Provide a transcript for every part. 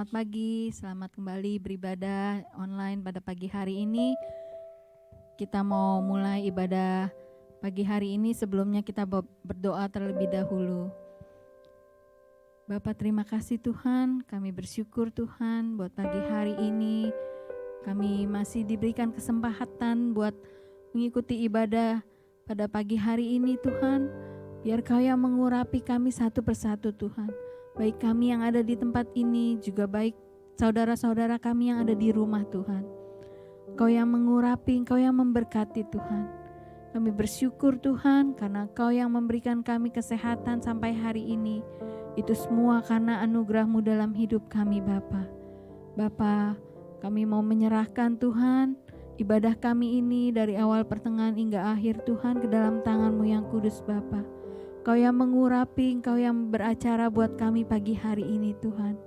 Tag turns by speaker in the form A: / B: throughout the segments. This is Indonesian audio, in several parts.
A: Selamat pagi, selamat kembali beribadah online pada pagi hari ini. Kita mau mulai ibadah pagi hari ini, sebelumnya kita berdoa terlebih dahulu. Bapa, terima kasih Tuhan, kami bersyukur Tuhan buat pagi hari ini. Kami masih diberikan kesempatan buat mengikuti ibadah pada pagi hari ini Tuhan. Biar Kau yang mengurapi kami satu persatu Tuhan. Baik kami yang ada di tempat ini, juga baik saudara-saudara kami yang ada di rumah Tuhan. Kau yang mengurapi, Kau yang memberkati Tuhan. Kami bersyukur Tuhan karena Kau yang memberikan kami kesehatan sampai hari ini. Itu semua karena anugerah-Mu dalam hidup kami Bapa. Bapa, kami mau menyerahkan Tuhan ibadah kami ini dari awal pertengahan hingga akhir Tuhan ke dalam tangan-Mu yang kudus Bapa. Kau yang mengurapi, Kau yang beracara buat kami pagi hari ini Tuhan.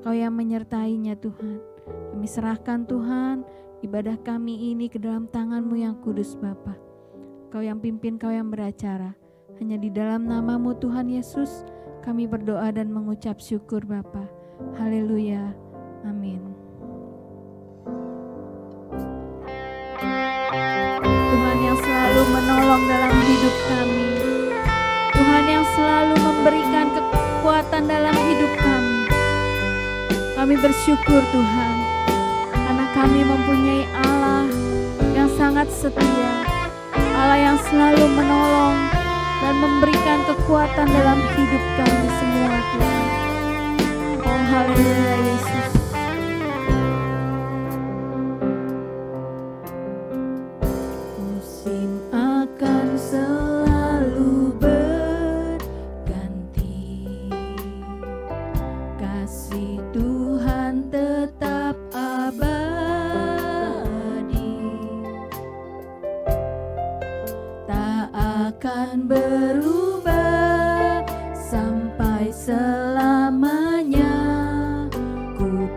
A: Kau yang menyertainya Tuhan. Kami serahkan Tuhan ibadah kami ini ke dalam tangan-Mu yang kudus Bapa. Kau yang pimpin, Kau yang beracara. Hanya di dalam nama-Mu Tuhan Yesus kami berdoa dan mengucap syukur Bapa. Haleluya. Amin. Tuhan yang selalu menolong dalam hidup kami. Tuhan yang selalu memberikan kekuatan dalam hidup kami. Kami bersyukur Tuhan, karena kami mempunyai Allah yang sangat setia, Allah yang selalu menolong dan memberikan kekuatan dalam hidup kami semua Tuhan. Oh haleluya Yesus. Musim akan selalu kasih Tuhan tetap abadi, tak akan berubah sampai selamanya. Ku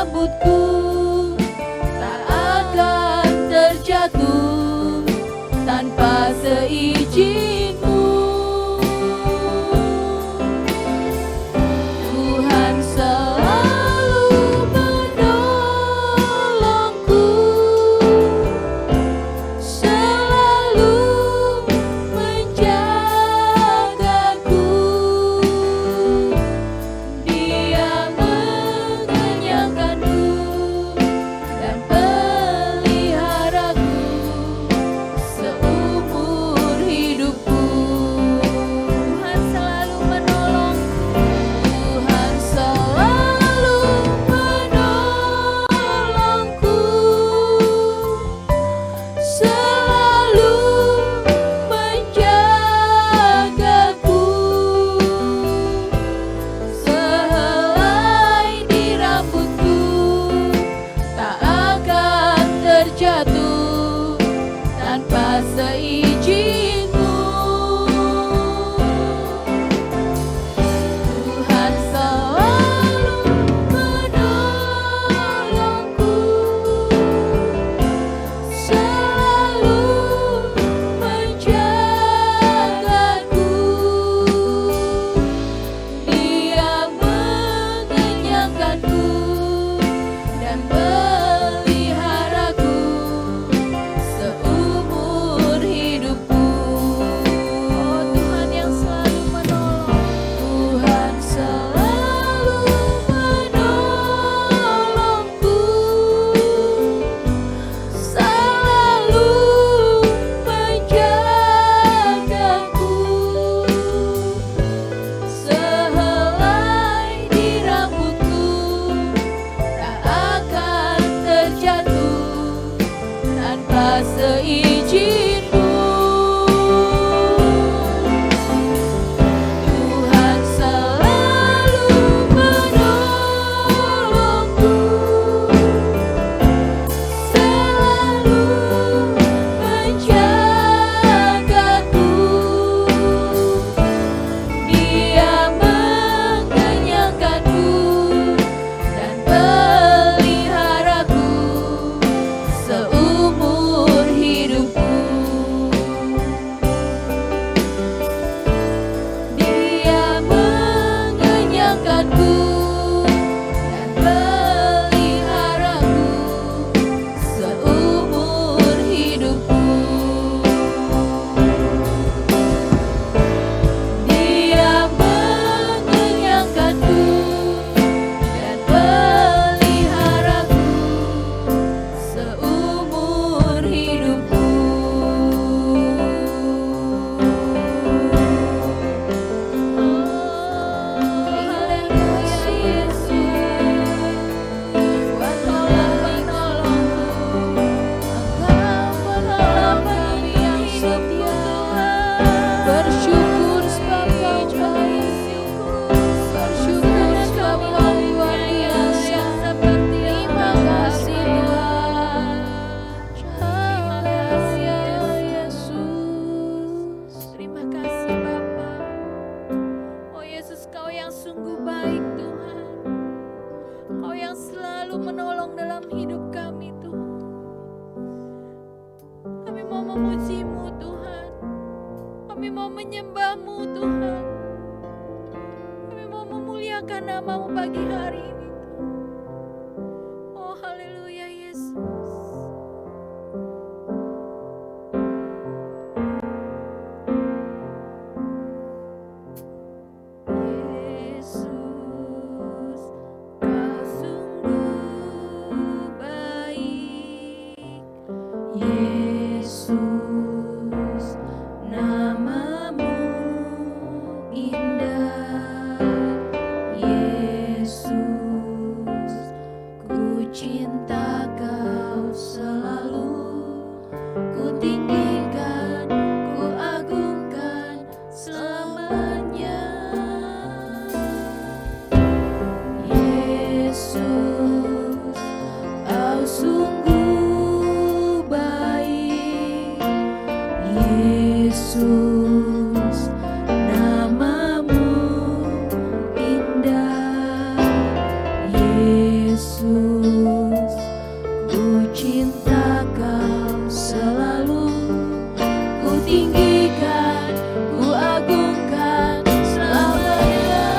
A: rambutku tak akan terjatuh tanpa seizin-Mu. Tuhan selalu menolongku, selalu menjagaku. Dia mengenyangkanku dan peliharaku seumur hidupku. Tuhan selalu menolong, Tuhan selalu menolongku, selalu menjagaku. Sehelai di rambutku tak akan terjatuh tanpa seizin-Mu. Tuhan selalu menolongku, selalu menjagaku. Dia mengenyangkanku dan peliharaku seumur hidupku. Oh, Tuhan yang selalu menolong, Tuhan selalu menolongku, selalu menjagaku. Sehelai di rambutku tak akan terjatuh tanpa seizin-Mu. Tuhan selalu menolongku, selalu menjagaku. Dia mengenyangkanku dan peliharaku seumur hidupku. Dia mengenyangkanku dan peliharaku seumur hidupku. Dia mengenyangkanku dan peliharaku seumur hidupku. Haleluya Yesus, Engkau penolongku, Engkau penolong kami yang setia. Bersyukur sebab Kau baik, bersyukur sebab Kau luar biasa. Terima kasih Tuhan, terima kasih ya Yesus. Terima kasih Bapa. Oh Yesus, Kau yang sungguh baik Tuhan, Kau yang selalu menolong dalam hidup kami Tuhan. Kami mau memuji-Mu Tuhan, kami mau menyembah-Mu Tuhan, kami mau memuliakan nama-Mu pagi hari ini Tuhan. Oh haleluya Yesus. Yesus, Kau sungguh baik. Yesus, nama-Mu indah. Yesus, ku cinta Kau selalu. Ku tinggikan, ku agungkan selamanya. Yesus, Kau sungguh baik. Yesus, nama-Mu indah. Yesus,
B: Yesus, ku cinta Kau selalu, ku tinggikan, ku agungkan selamanya.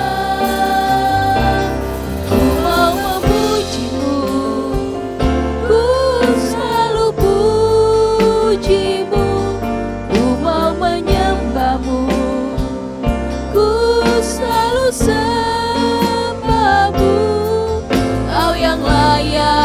B: Ku mau memuji-Mu, ku selalu puji-Mu, ku mau menyembah-Mu, ku selalu sembah-Mu. Kau yang layak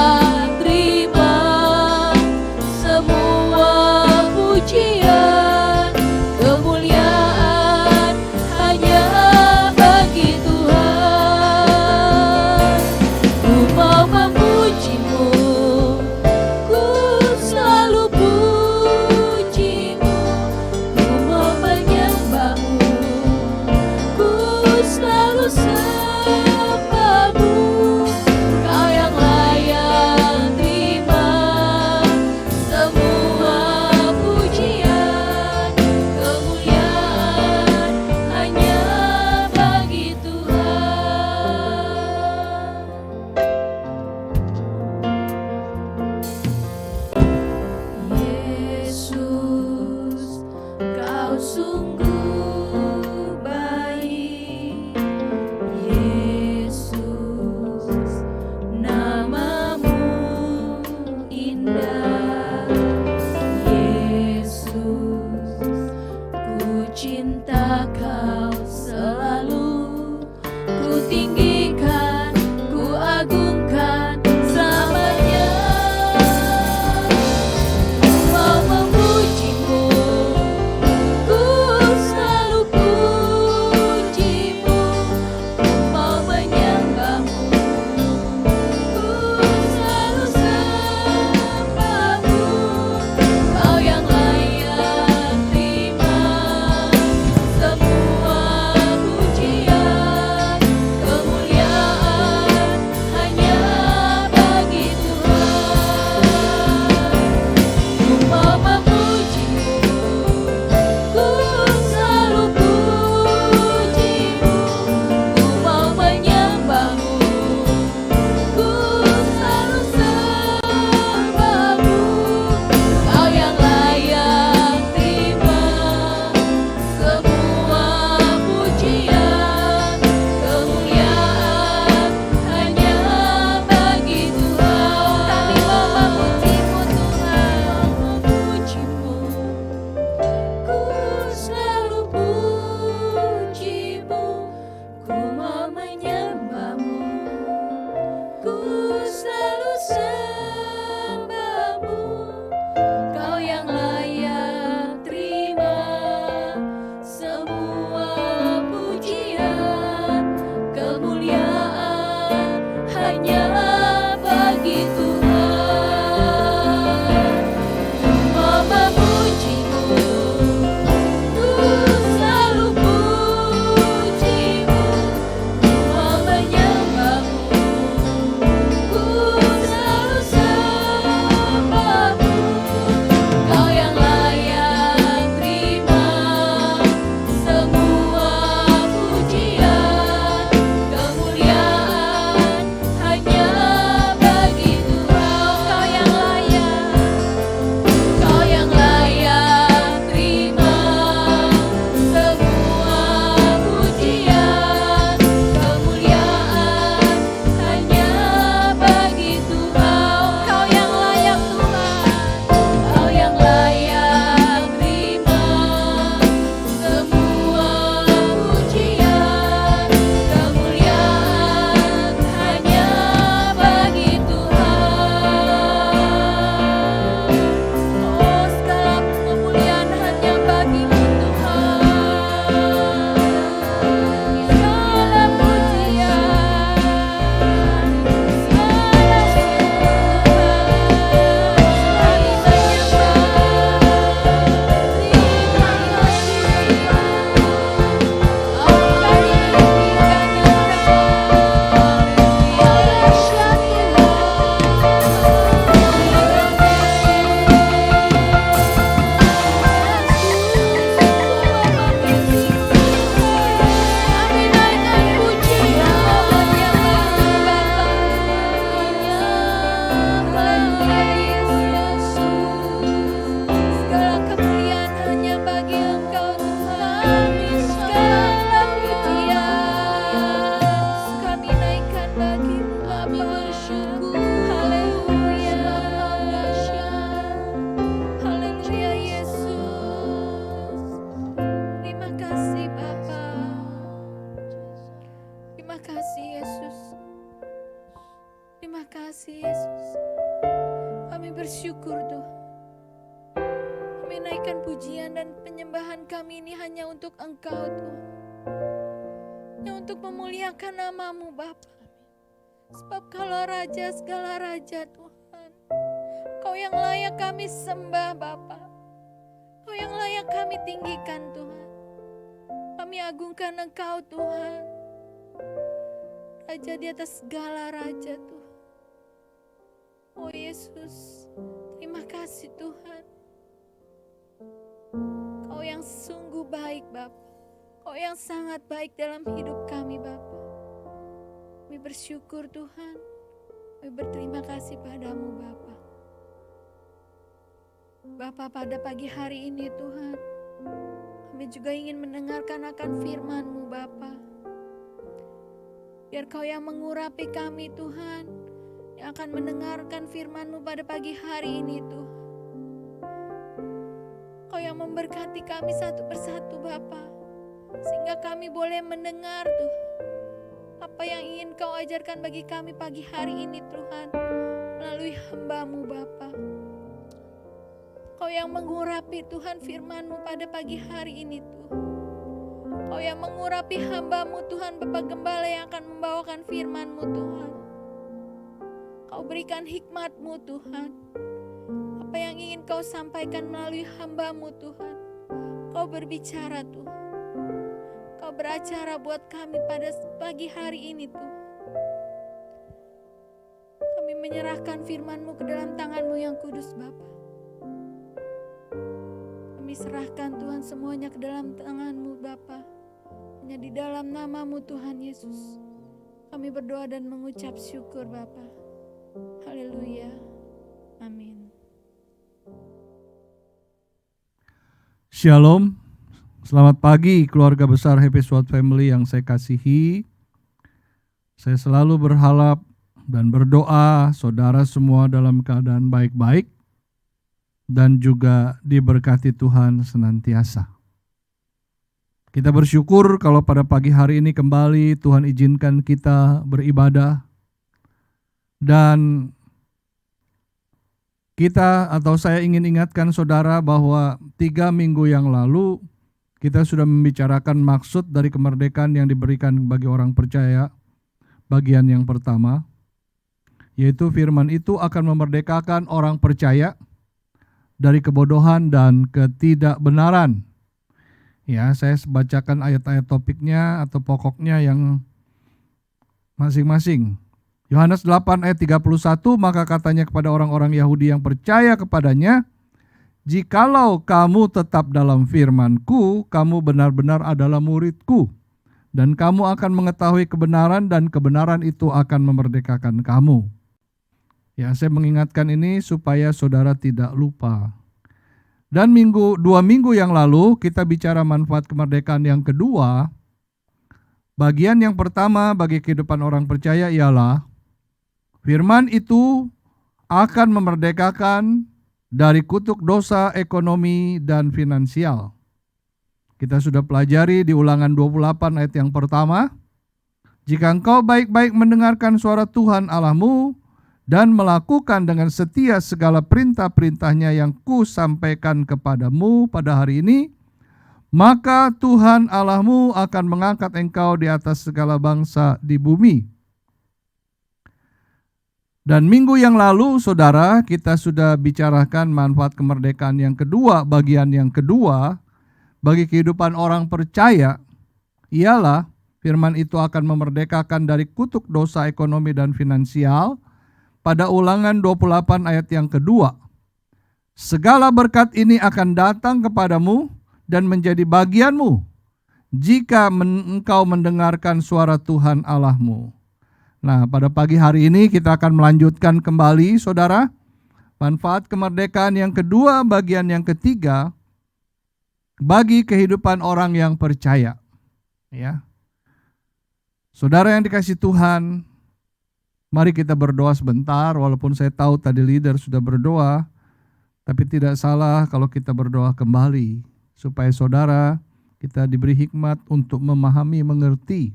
A: bersyukur Tuhan. Kami naikkan pujian dan penyembahan kami ini hanya untuk Engkau Tuhan. Hanya untuk memuliakan nama-Mu Bapa. Sebab Kaulah Raja segala raja Tuhan. Kau yang layak kami sembah Bapa. Kau yang layak kami tinggikan Tuhan. Kami agungkan Engkau Tuhan. Raja di atas segala raja Tuhan. Oh Yesus, terima kasih Tuhan. Kau yang sungguh baik Bapa. Kau yang sangat baik dalam hidup kami Bapa. Kami bersyukur Tuhan. Kami berterima kasih padamu Bapa. Bapa, pada pagi hari ini Tuhan, kami juga ingin mendengarkan akan firman-Mu Bapa. Biar Kau yang mengurapi kami Tuhan, yang akan mendengarkan firman-Mu pada pagi hari ini Tuhan. Kau yang memberkati kami satu persatu Bapa, sehingga kami boleh mendengar Tuhan apa yang ingin Kau ajarkan bagi kami pagi hari ini Tuhan, melalui hamba-Mu Bapa. Kau yang mengurapi Tuhan firman-Mu pada pagi hari ini Tuhan. Kau yang mengurapi hamba-Mu Tuhan, Bapak Gembala yang akan membawakan firman-Mu Tuhan. Kau berikan hikmat-Mu Tuhan. Apa yang ingin Kau sampaikan melalui hamba-Mu Tuhan. Kau berbicara Tuhan. Kau beracara buat kami pada pagi hari ini Tuhan. Kami menyerahkan firman-Mu ke dalam tangan-Mu yang kudus Bapa. Kami serahkan Tuhan semuanya ke dalam tangan-Mu Bapa. Hanya di dalam nama-Mu Tuhan Yesus kami berdoa dan mengucap syukur Bapa. Haleluya. Amin.
C: Shalom. Selamat pagi keluarga besar Happy Sword Family yang saya kasihi. Saya selalu berharap dan berdoa saudara semua dalam keadaan baik-baik dan juga diberkati Tuhan senantiasa. Kita bersyukur kalau pada pagi hari ini kembali Tuhan izinkan kita beribadah. Dan kita atau saya ingin ingatkan saudara bahwa 3 minggu yang lalu kita sudah membicarakan maksud dari kemerdekaan yang diberikan bagi orang percaya. Bagian yang pertama, yaitu firman itu akan memerdekakan orang percaya dari kebodohan dan ketidakbenaran. Ya, saya bacakan ayat-ayat topiknya atau pokoknya yang masing-masing. Yohanes 8 ayat 31, maka katanya kepada orang-orang Yahudi yang percaya kepadanya, jikalau kamu tetap dalam firman-Ku, kamu benar-benar adalah murid-Ku, dan kamu akan mengetahui kebenaran dan kebenaran itu akan memerdekakan kamu. Ya, saya mengingatkan ini supaya saudara tidak lupa. Dan 2 minggu yang lalu kita bicara manfaat kemerdekaan yang kedua. Bagian yang pertama bagi kehidupan orang percaya ialah firman itu akan memerdekakan dari kutuk dosa, ekonomi, dan finansial. Kita sudah pelajari di Ulangan 28 ayat yang pertama. Jika engkau baik-baik mendengarkan suara Tuhan Allahmu dan melakukan dengan setia segala perintah-perintahnya yang kusampaikan kepadamu pada hari ini, maka Tuhan Allahmu akan mengangkat engkau di atas segala bangsa di bumi. Dan minggu yang lalu, saudara, kita sudah bicarakan manfaat kemerdekaan yang kedua, bagian yang kedua, bagi kehidupan orang percaya, ialah firman itu akan memerdekakan dari kutuk dosa ekonomi dan finansial. Pada Ulangan 28 ayat yang kedua, segala berkat ini akan datang kepadamu dan menjadi bagianmu jika engkau mendengarkan suara Tuhan Allahmu. Nah, pada pagi hari ini kita akan melanjutkan kembali, saudara, manfaat kemerdekaan yang kedua, bagian yang ketiga, bagi kehidupan orang yang percaya. Ya, saudara yang dikasihi Tuhan, mari kita berdoa sebentar, walaupun saya tahu tadi leader sudah berdoa, tapi tidak salah kalau kita berdoa kembali, supaya saudara kita diberi hikmat untuk memahami, mengerti.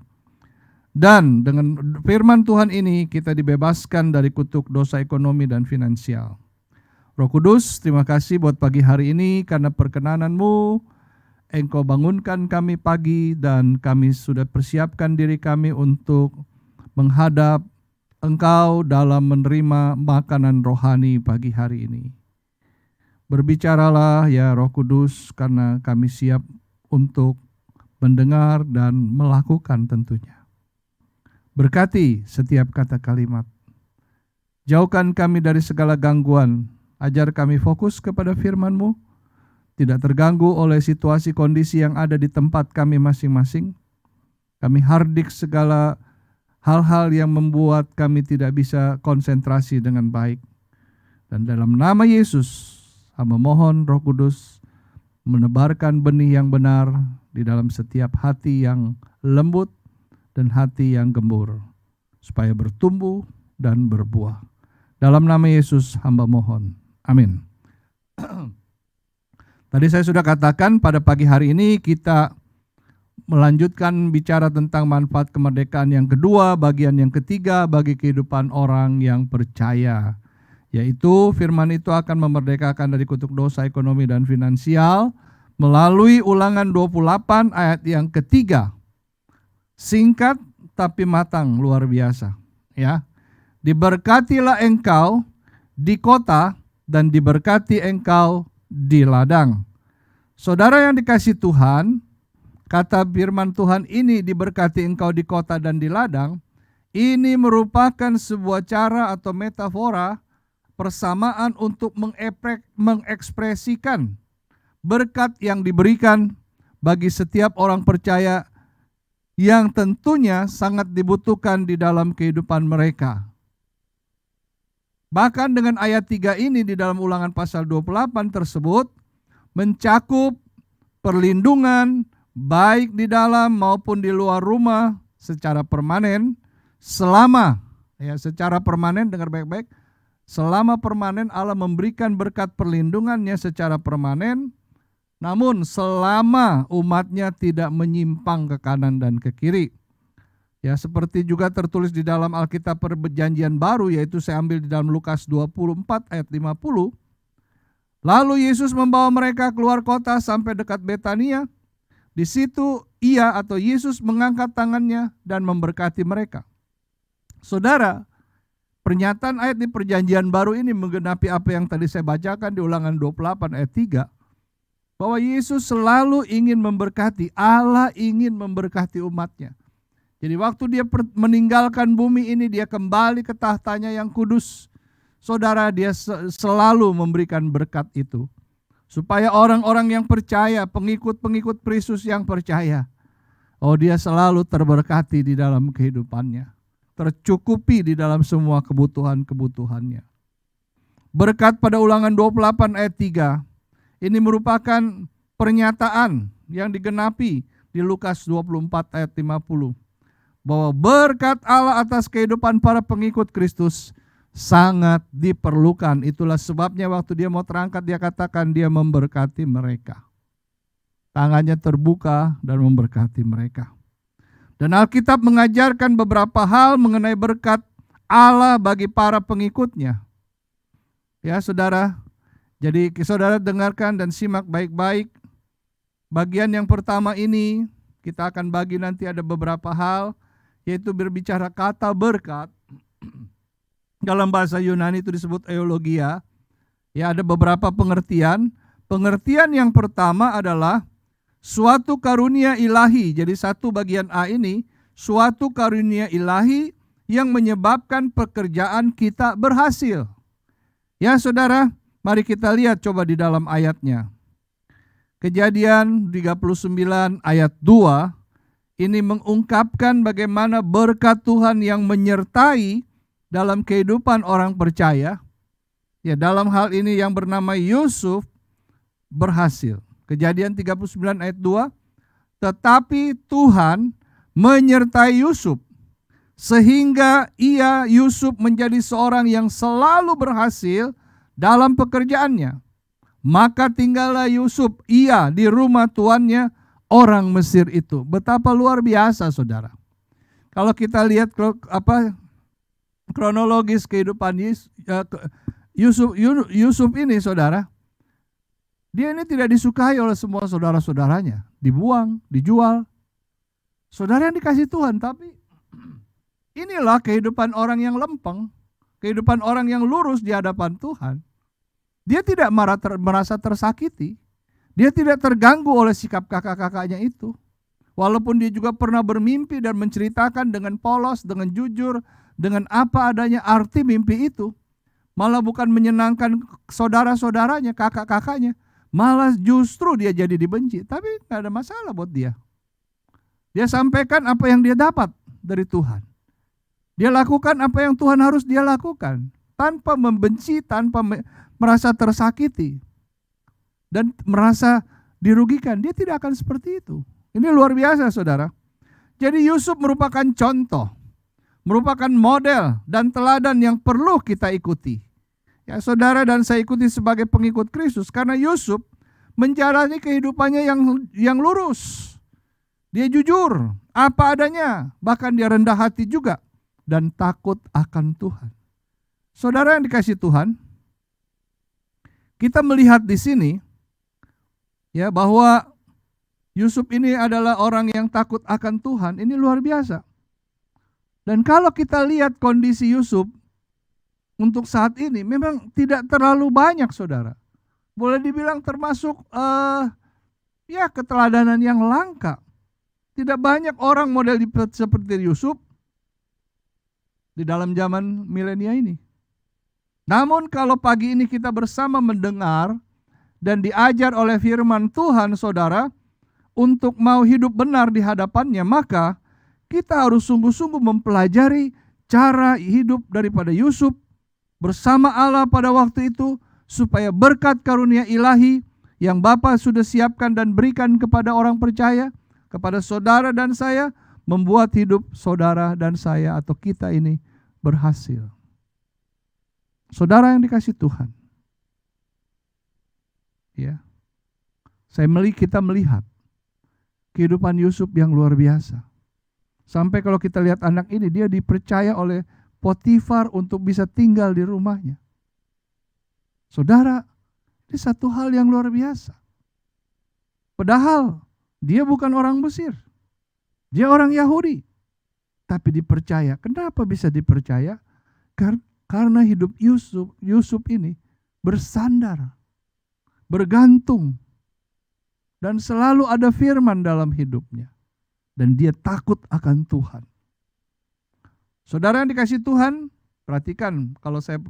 C: Dan dengan firman Tuhan ini kita dibebaskan dari kutuk dosa ekonomi dan finansial. Roh Kudus, terima kasih buat pagi hari ini karena perkenanan-Mu. Engkau bangunkan kami pagi dan kami sudah persiapkan diri kami untuk menghadap Engkau dalam menerima makanan rohani pagi hari ini. Berbicaralah ya Roh Kudus karena kami siap untuk mendengar dan melakukan tentunya. Berkati setiap kata kalimat. Jauhkan kami dari segala gangguan. Ajar kami fokus kepada firman-Mu, tidak terganggu oleh situasi kondisi yang ada di tempat kami masing-masing. Kami hardik segala hal-hal yang membuat kami tidak bisa konsentrasi dengan baik. Dan dalam nama Yesus, hamba mohon Roh Kudus menebarkan benih yang benar di dalam setiap hati yang lembut dan hati yang gembur, supaya bertumbuh dan berbuah. Dalam nama Yesus hamba mohon. Amin. Tadi saya sudah katakan pada pagi hari ini kita melanjutkan bicara tentang manfaat kemerdekaan yang kedua, bagian yang ketiga bagi kehidupan orang yang percaya. Yaitu firman itu akan memerdekakan dari kutuk dosa ekonomi dan finansial melalui Ulangan 28 ayat yang ketiga. Singkat tapi matang, luar biasa. Ya, diberkatilah engkau di kota dan diberkati engkau di ladang. Saudara yang dikasihi Tuhan, kata firman Tuhan ini diberkati engkau di kota dan di ladang, ini merupakan sebuah cara atau metafora persamaan untuk mengekspresikan berkat yang diberikan bagi setiap orang percaya yang tentunya sangat dibutuhkan di dalam kehidupan mereka. Bahkan dengan ayat 3 ini di dalam Ulangan pasal 28 tersebut mencakup perlindungan baik di dalam maupun di luar rumah secara permanen selama, ya secara permanen, dengar baik-baik, selama permanen Allah memberikan berkat perlindungannya secara permanen, namun selama umatnya tidak menyimpang ke kanan dan ke kiri. Ya, seperti juga tertulis di dalam Alkitab Perjanjian Baru, yaitu saya ambil di dalam Lukas 24 ayat 50. Lalu Yesus membawa mereka keluar kota sampai dekat Betania. Di situ ia atau Yesus mengangkat tangannya dan memberkati mereka. Saudara, pernyataan ayat di Perjanjian Baru ini menggenapi apa yang tadi saya bacakan di Ulangan 28 ayat 3. Bahwa Yesus selalu ingin memberkati, Allah ingin memberkati umatnya. Jadi waktu dia meninggalkan bumi ini, dia kembali ke tahtanya yang kudus. Saudara, dia selalu memberikan berkat itu. Supaya orang-orang yang percaya, pengikut-pengikut Kristus yang percaya, oh dia selalu terberkati di dalam kehidupannya. Tercukupi di dalam semua kebutuhan-kebutuhannya. Berkat pada Ulangan 28 ayat 3, ini merupakan pernyataan yang digenapi di Lukas 24 ayat 50. Bahwa berkat Allah atas kehidupan para pengikut Kristus sangat diperlukan. Itulah sebabnya waktu dia mau terangkat dia katakan dia memberkati mereka. Tangannya terbuka dan memberkati mereka. Dan Alkitab mengajarkan beberapa hal mengenai berkat Allah bagi para pengikutnya. Ya saudara, jadi saudara dengarkan dan simak baik-baik. Bagian yang pertama ini kita akan bagi nanti ada beberapa hal, yaitu berbicara kata berkat. Dalam bahasa Yunani itu disebut eulogia. Ya, ada beberapa pengertian. Pengertian yang pertama adalah suatu karunia ilahi. Jadi satu bagian A ini, suatu karunia ilahi yang menyebabkan pekerjaan kita berhasil. Ya saudara, mari kita lihat coba di dalam ayatnya. Kejadian 39 ayat 2, ini mengungkapkan bagaimana berkat Tuhan yang menyertai dalam kehidupan orang percaya. Ya, dalam hal ini yang bernama Yusuf berhasil. Kejadian 39 ayat 2, tetapi Tuhan menyertai Yusuf sehingga Yusuf menjadi seorang yang selalu berhasil dalam pekerjaannya. Maka tinggallah Yusuf di rumah tuannya orang Mesir itu. Betapa luar biasa saudara. Kalau kita lihat kronologis kehidupan Yusuf ini saudara, dia ini tidak disukai oleh semua saudara-saudaranya, dibuang, dijual. Saudara yang dikasih Tuhan, tapi inilah kehidupan orang yang lempeng, kehidupan orang yang lurus di hadapan Tuhan. Dia tidak merasa tersakiti, dia tidak terganggu oleh sikap kakak-kakaknya itu. Walaupun dia juga pernah bermimpi dan menceritakan dengan polos, dengan jujur, dengan apa adanya arti mimpi itu. Malah bukan menyenangkan saudara-saudaranya, kakak-kakaknya. Malah justru dia jadi dibenci. Tapi gak ada masalah buat dia. Dia sampaikan apa yang dia dapat dari Tuhan. Dia lakukan apa yang Tuhan harus dia lakukan. Tanpa membenci, tanpa merasa tersakiti. Dan merasa dirugikan. Dia tidak akan seperti itu. Ini luar biasa saudara. Jadi Yusuf merupakan contoh. Merupakan model dan teladan yang perlu kita ikuti. Ya, saudara dan saya ikuti sebagai pengikut Kristus karena Yusuf menjalani kehidupannya yang lurus. Dia jujur, apa adanya, bahkan dia rendah hati juga dan takut akan Tuhan. Saudara yang dikasih Tuhan, kita melihat di sini ya bahwa Yusuf ini adalah orang yang takut akan Tuhan. Ini luar biasa. Dan kalau kita lihat kondisi Yusuf untuk saat ini memang tidak terlalu banyak saudara. Boleh dibilang termasuk ya keteladanan yang langka. Tidak banyak orang model seperti Yusuf di dalam zaman milenia ini. Namun kalau pagi ini kita bersama mendengar dan diajar oleh firman Tuhan saudara untuk mau hidup benar di hadapannya, maka kita harus sungguh-sungguh mempelajari cara hidup daripada Yusuf bersama Allah pada waktu itu, supaya berkat karunia ilahi yang Bapa sudah siapkan dan berikan kepada orang percaya, kepada saudara dan saya, membuat hidup saudara dan saya atau kita ini berhasil. Saudara yang dikasih Tuhan, ya, kita melihat kehidupan Yusuf yang luar biasa. Sampai kalau kita lihat anak ini, dia dipercaya oleh Potifar untuk bisa tinggal di rumahnya. Saudara, ini satu hal yang luar biasa. Padahal dia bukan orang Mesir. Dia orang Yahudi. Tapi dipercaya. Kenapa bisa dipercaya? Karena hidup Yusuf ini bersandar, bergantung, dan selalu ada firman dalam hidupnya. Dan dia takut akan Tuhan. Saudara yang dikasih Tuhan, perhatikan kalau saya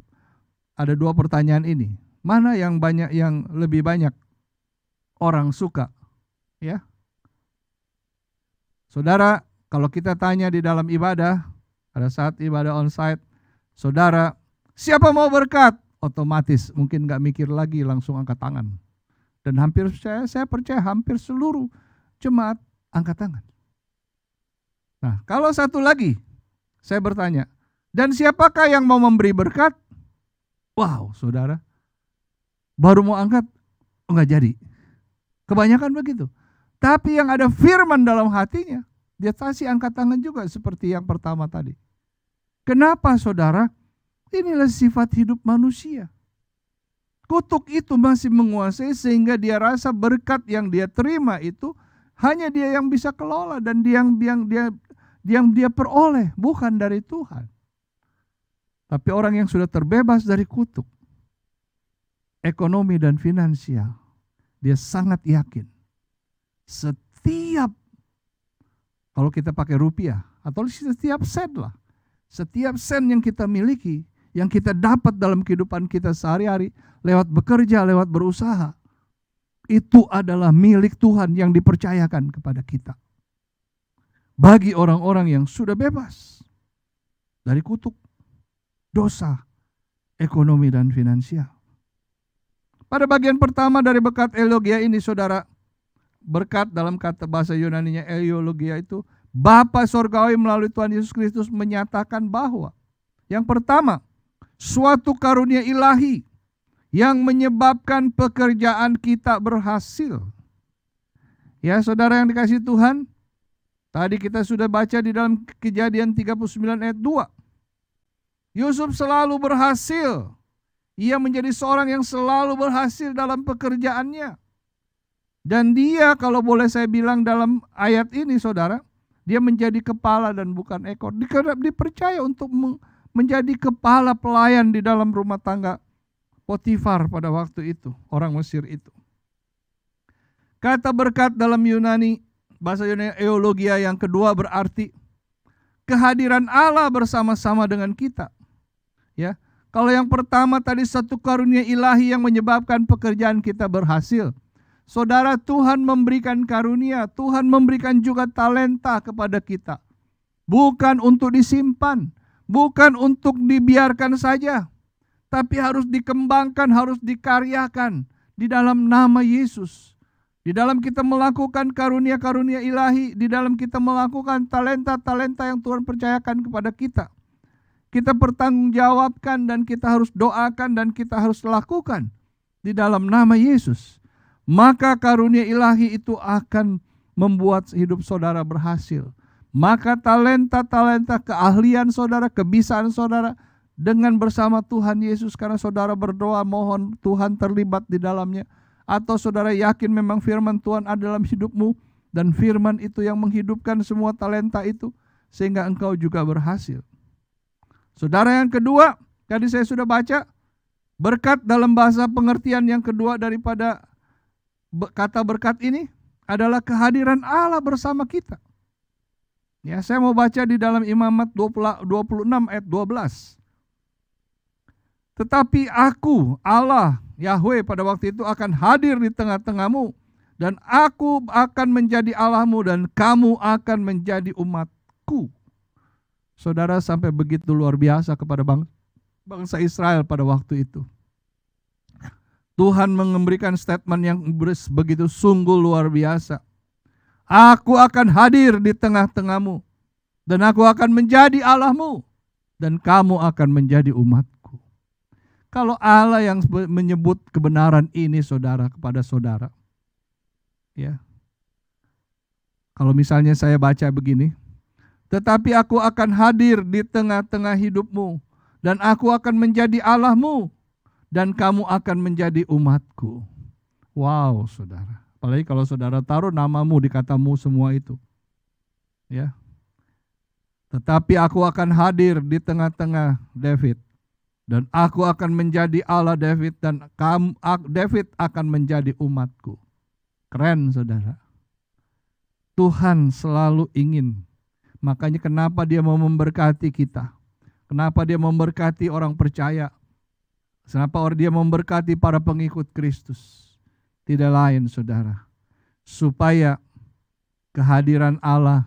C: ada dua pertanyaan ini. Mana yang lebih banyak orang suka? Ya. Saudara, kalau kita tanya di dalam ibadah, pada saat ibadah onsite, saudara, siapa mau berkat? Otomatis mungkin gak mikir lagi, langsung angkat tangan. Dan saya percaya hampir seluruh jemaat angkat tangan. Nah, kalau satu lagi, saya bertanya, dan siapakah yang mau memberi berkat? Wow, saudara, baru mau angkat, enggak jadi. Kebanyakan begitu. Tapi yang ada firman dalam hatinya, dia kasih angkat tangan juga seperti yang pertama tadi. Kenapa saudara? Inilah sifat hidup manusia. Kutuk itu masih menguasai sehingga dia rasa berkat yang dia terima itu hanya dia yang bisa kelola dan yang dia peroleh, bukan dari Tuhan. Tapi orang yang sudah terbebas dari kutuk ekonomi dan finansial, dia sangat yakin setiap, kalau kita pakai rupiah atau setiap sen lah, setiap sen yang kita miliki, yang kita dapat dalam kehidupan kita sehari-hari lewat bekerja, lewat berusaha, itu adalah milik Tuhan yang dipercayakan kepada kita. Bagi orang-orang yang sudah bebas dari kutuk, dosa, ekonomi dan finansial. Pada bagian pertama dari berkat eulogia ini saudara, berkat dalam kata bahasa Yunaninya eulogia itu, Bapa Sorgawi melalui Tuhan Yesus Kristus menyatakan bahwa yang pertama, suatu karunia ilahi yang menyebabkan pekerjaan kita berhasil. Ya saudara yang dikasih Tuhan, tadi kita sudah baca di dalam Kejadian 39 ayat 2. Yusuf selalu berhasil Ia menjadi seorang yang selalu berhasil dalam pekerjaannya. Dan dia, kalau boleh saya bilang dalam ayat ini saudara, dia menjadi kepala dan bukan ekor. Dipercaya untuk menjadi kepala pelayan di dalam rumah tangga Potifar pada waktu itu, orang Mesir itu. Kata berkat dalam Yunani, bahasa Yunani eulogia yang kedua berarti kehadiran Allah bersama-sama dengan kita. Ya, kalau yang pertama tadi satu karunia ilahi yang menyebabkan pekerjaan kita berhasil. Saudara, Tuhan memberikan karunia, Tuhan memberikan juga talenta kepada kita. Bukan untuk disimpan, bukan untuk dibiarkan saja, tapi harus dikembangkan, harus dikaryakan di dalam nama Yesus. Di dalam kita melakukan karunia-karunia ilahi, di dalam kita melakukan talenta-talenta yang Tuhan percayakan kepada kita. Kita pertanggungjawabkan dan kita harus doakan dan kita harus lakukan di dalam nama Yesus. Maka karunia ilahi itu akan membuat hidup saudara berhasil. Maka talenta-talenta, keahlian saudara, kebisaan saudara dengan bersama Tuhan Yesus, karena saudara berdoa mohon Tuhan terlibat di dalamnya. Atau saudara yakin memang firman Tuhan ada dalam hidupmu, dan firman itu yang menghidupkan semua talenta itu, sehingga engkau juga berhasil. Saudara, yang kedua, tadi saya sudah baca, berkat dalam bahasa pengertian yang kedua daripada kata berkat ini adalah kehadiran Allah bersama kita. Ya, saya mau baca di dalam Imamat 26 ayat 12. Tetapi aku, Allah, Yahweh pada waktu itu akan hadir di tengah-tengahmu, dan aku akan menjadi Allahmu dan kamu akan menjadi umatku. Saudara, sampai begitu luar biasa kepada bangsa Israel pada waktu itu. Tuhan memberikan statement yang begitu sungguh luar biasa. Aku akan hadir di tengah-tengahmu, dan aku akan menjadi Allahmu, dan kamu akan menjadi umatku. Kalau Allah yang menyebut kebenaran ini saudara kepada saudara, ya. Kalau misalnya saya baca begini, tetapi aku akan hadir di tengah-tengah hidupmu, dan aku akan menjadi Allahmu, dan kamu akan menjadi umatku. Wow, saudara. Apalagi kalau saudara taruh namamu di katamu semua itu. Ya. Tetapi aku akan hadir di tengah-tengah David, dan aku akan menjadi Allah David, dan David akan menjadi umatku. Keren, saudara. Tuhan selalu ingin. Makanya kenapa dia mau memberkati kita. Kenapa dia memberkati orang percaya. Kenapa dia memberkati para pengikut Kristus. Tidak lain, saudara, supaya kehadiran Allah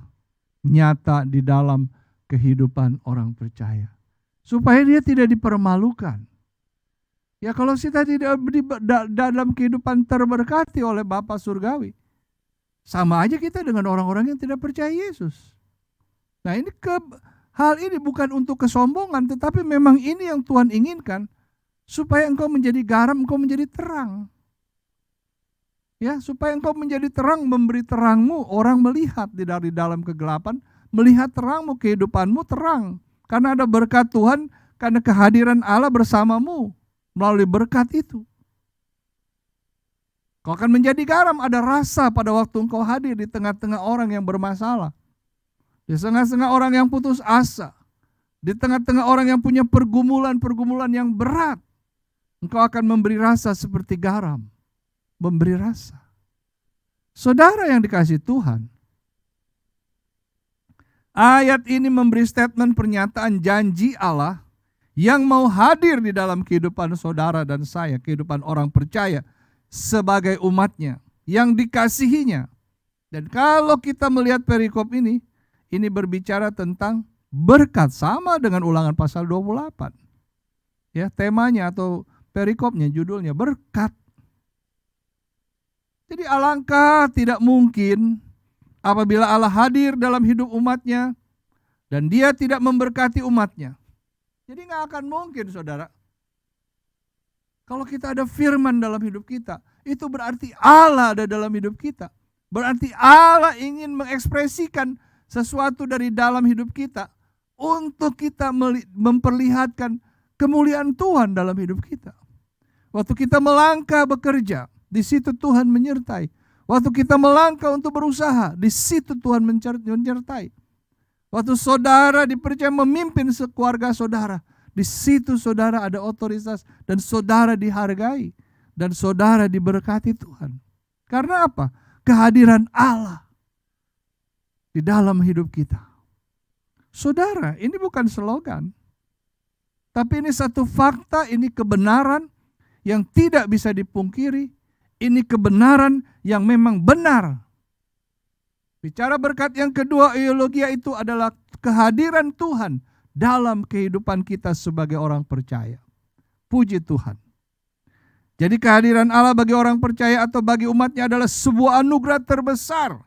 C: nyata di dalam kehidupan orang percaya. Supaya dia tidak dipermalukan. Ya, kalau kita tidak dalam kehidupan terberkati oleh Bapa Surgawi, sama aja kita dengan orang-orang yang tidak percaya Yesus. Nah, ini hal ini bukan untuk kesombongan, tetapi memang ini yang Tuhan inginkan, supaya engkau menjadi garam, engkau menjadi terang. Ya, supaya engkau menjadi terang, memberi terangmu, orang melihat dari dalam kegelapan, melihat terangmu, kehidupanmu terang. Karena ada berkat Tuhan, karena kehadiran Allah bersamamu melalui berkat itu. Kau akan menjadi garam, ada rasa pada waktu engkau hadir di tengah-tengah orang yang bermasalah. Di tengah-tengah orang yang putus asa. Di tengah-tengah orang yang punya pergumulan-pergumulan yang berat. Engkau akan memberi rasa seperti garam. Memberi rasa. Saudara yang dikasihi Tuhan, ayat ini memberi statement pernyataan janji Allah yang mau hadir di dalam kehidupan saudara dan saya, kehidupan orang percaya sebagai umatnya, yang dikasihinya. Dan kalau kita melihat perikop ini berbicara tentang berkat, sama dengan Ulangan pasal 28. Ya, temanya atau perikopnya, judulnya berkat. Jadi alangkah tidak mungkin apabila Allah hadir dalam hidup umatnya dan dia tidak memberkati umatnya. Jadi gak akan mungkin, saudara. Kalau kita ada firman dalam hidup kita, itu berarti Allah ada dalam hidup kita. Berarti Allah ingin mengekspresikan sesuatu dari dalam hidup kita untuk kita memperlihatkan kemuliaan Tuhan dalam hidup kita. Waktu kita melangkah bekerja, di situ Tuhan menyertai. Waktu kita melangkah untuk berusaha, di situ Tuhan menyertai. Waktu saudara dipercaya memimpin keluarga saudara, di situ saudara ada otoritas dan saudara dihargai dan saudara diberkati Tuhan. Karena apa? Kehadiran Allah di dalam hidup kita. Saudara, ini bukan slogan, tapi ini satu fakta, ini kebenaran yang tidak bisa dipungkiri, ini kebenaran yang memang benar. Bicara berkat yang kedua, eulogia itu adalah kehadiran Tuhan dalam kehidupan kita sebagai orang percaya. Puji Tuhan. Jadi kehadiran Allah bagi orang percaya atau bagi umatnya adalah sebuah anugerah terbesar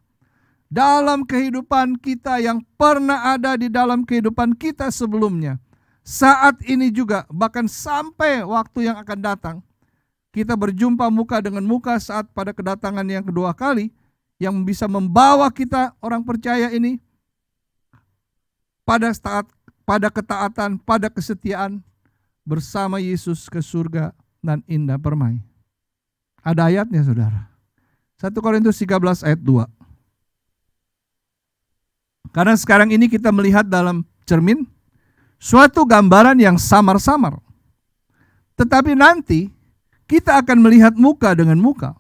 C: dalam kehidupan kita yang pernah ada di dalam kehidupan kita sebelumnya. Saat ini juga, bahkan sampai waktu yang akan datang, kita berjumpa muka dengan muka saat pada kedatangan yang kedua kali, yang bisa membawa kita orang percaya ini pada ketaatan, pada kesetiaan bersama Yesus ke surga dan indah permai. Ada ayatnya saudara. 1 Korintus 13 ayat 2. Karena sekarang ini kita melihat dalam cermin suatu gambaran yang samar-samar. Tetapi nanti kita akan melihat muka dengan muka.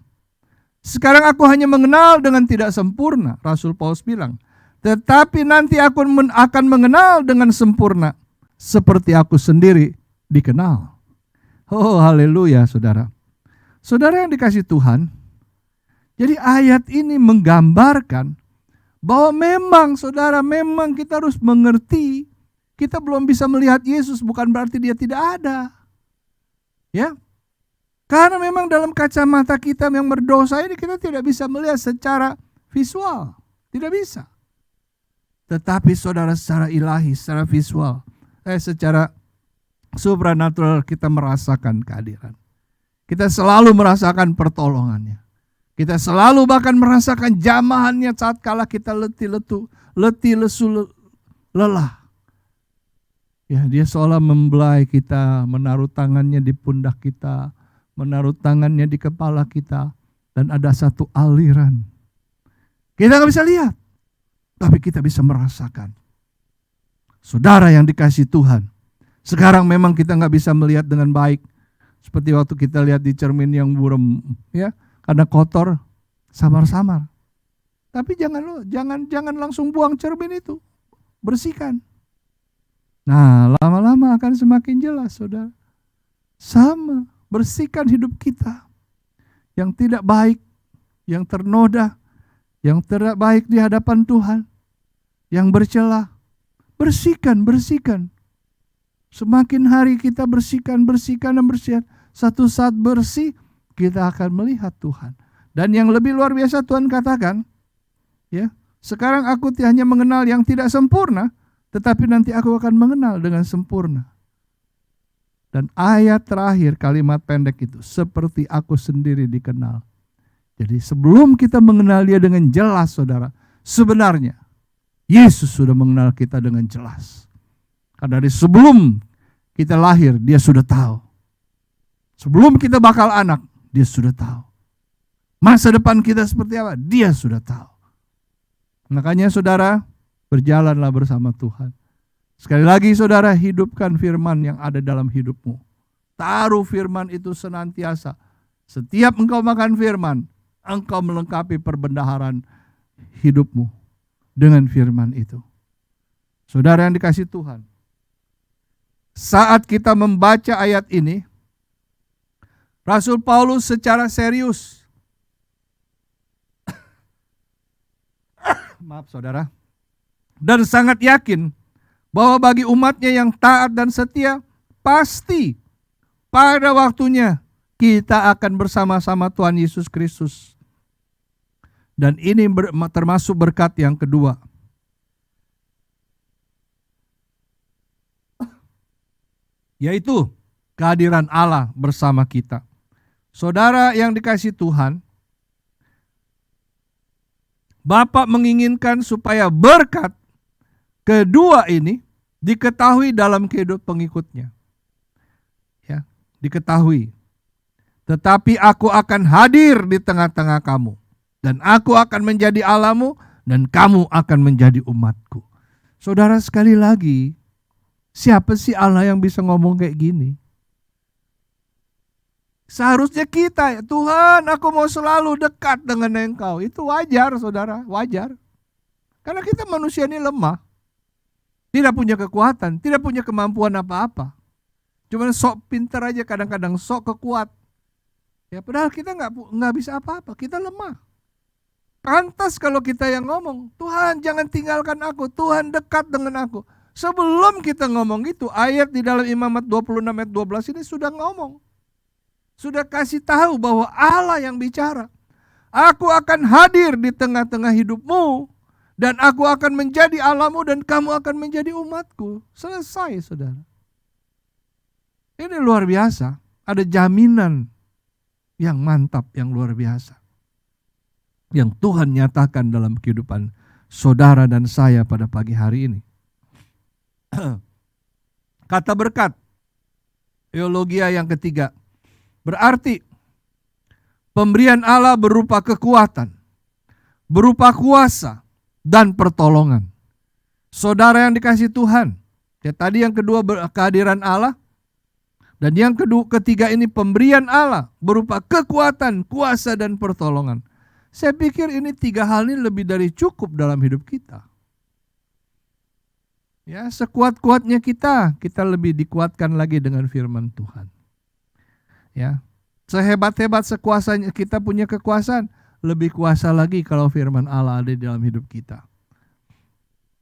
C: Sekarang aku hanya mengenal dengan tidak sempurna, Rasul Paulus bilang. Tetapi nanti aku akan mengenal dengan sempurna, seperti aku sendiri dikenal. Oh haleluya saudara. Saudara yang dikasih Tuhan, jadi ayat ini menggambarkan bahwa memang saudara, memang kita harus mengerti, kita belum bisa melihat Yesus bukan berarti dia tidak ada. Ya, karena memang dalam kacamata kita yang berdosa ini kita tidak bisa melihat secara visual. Tidak bisa. Tetapi saudara secara ilahi, secara visual, secara supranatural kita merasakan kehadiran. Kita selalu merasakan pertolongannya. Kita selalu bahkan merasakan jamahannya saat kala kita letih lesu, lelah. Ya, dia seolah membelai kita, menaruh tangannya di pundak kita, menaruh tangannya di kepala kita, dan ada satu aliran. Kita nggak bisa lihat, tapi kita bisa merasakan. Saudara yang dikasih Tuhan, sekarang memang kita nggak bisa melihat dengan baik, seperti waktu kita lihat di cermin yang buram, ya, karena kotor, samar-samar. Tapi jangan langsung buang cermin itu, bersihkan. Nah, lama-lama akan semakin jelas, saudara. Sama. Bersihkan hidup kita yang tidak baik, yang ternoda, yang tidak baik di hadapan Tuhan, yang bercela. Bersihkan. Semakin hari kita bersihkan. Satu saat bersih, kita akan melihat Tuhan. Dan yang lebih luar biasa Tuhan katakan, ya, sekarang aku hanya mengenal yang tidak sempurna, tetapi nanti aku akan mengenal dengan sempurna. Dan ayat terakhir kalimat pendek itu, seperti aku sendiri dikenal. Jadi sebelum kita mengenal dia dengan jelas saudara, sebenarnya Yesus sudah mengenal kita dengan jelas. Karena dari sebelum kita lahir dia sudah tahu. Sebelum kita bakal anak dia sudah tahu. Masa depan kita seperti apa dia sudah tahu. Makanya saudara, berjalanlah bersama Tuhan. Sekali lagi saudara, hidupkan firman yang ada dalam hidupmu. Taruh firman itu senantiasa. Setiap engkau makan firman, engkau melengkapi perbendaharaan hidupmu dengan firman itu. Saudara yang dikasih Tuhan, saat kita membaca ayat ini, Rasul Paulus secara serius, maaf saudara, dan sangat yakin bahwa bagi umatnya yang taat dan setia, pasti pada waktunya kita akan bersama-sama Tuhan Yesus Kristus. Dan ini termasuk berkat yang kedua. Yaitu kehadiran Allah bersama kita. Saudara yang dikasih Tuhan, Bapak menginginkan supaya berkat kedua ini diketahui dalam kehidupan pengikutnya. diketahui. Tetapi aku akan hadir di tengah-tengah kamu. Dan aku akan menjadi Allahmu dan kamu akan menjadi umatku. Saudara, sekali lagi, siapa sih Allah yang bisa ngomong kayak gini? Seharusnya kita, Tuhan aku mau selalu dekat dengan Engkau. Itu wajar saudara, wajar. Karena kita manusia ini lemah. Tidak punya kekuatan, tidak punya kemampuan apa-apa. Cuma sok pintar aja kadang-kadang, sok kekuat. Ya padahal kita nggak bisa apa-apa, kita lemah. Pantas kalau kita yang ngomong, Tuhan jangan tinggalkan aku, Tuhan dekat dengan aku. Sebelum kita ngomong gitu, ayat di dalam Imamat 26 ayat 12 ini sudah ngomong. Sudah kasih tahu bahwa Allah yang bicara. Aku akan hadir di tengah-tengah hidupmu, dan aku akan menjadi Allahmu dan kamu akan menjadi umatku. Selesai saudara. Ini luar biasa, ada jaminan yang mantap, yang luar biasa. Yang Tuhan nyatakan dalam kehidupan saudara dan saya pada pagi hari ini. Kata berkat, teologia yang ketiga, berarti pemberian Allah berupa kekuatan, berupa kuasa, dan pertolongan. Saudara yang dikasih Tuhan, ya tadi yang kedua kehadiran Allah, dan yang ketiga ini pemberian Allah berupa kekuatan, kuasa, dan pertolongan. Saya pikir ini tiga hal ini lebih dari cukup dalam hidup kita. Ya, sekuat-kuatnya kita lebih dikuatkan lagi dengan firman Tuhan. Ya, sehebat-hebat sekuasanya kita punya kekuasaan, lebih kuasa lagi kalau firman Allah ada di dalam hidup kita.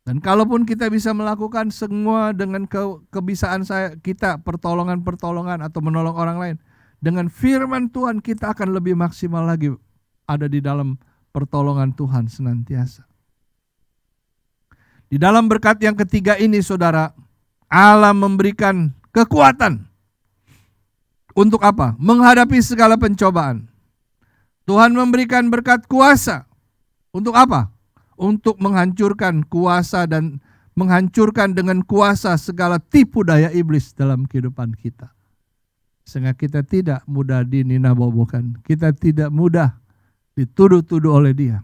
C: Dan kalaupun kita bisa melakukan semua dengan kebisaan kita, pertolongan-pertolongan atau menolong orang lain, dengan firman Tuhan kita akan lebih maksimal lagi ada di dalam pertolongan Tuhan senantiasa. Di dalam berkat yang ketiga ini saudara, Allah memberikan kekuatan. Untuk apa? Menghadapi segala pencobaan. Tuhan memberikan berkat kuasa. Untuk apa? Untuk menghancurkan kuasa dan menghancurkan dengan kuasa segala tipu daya iblis dalam kehidupan kita. Sehingga kita tidak mudah dininabobokan. Kita tidak mudah dituduh-tuduh oleh dia.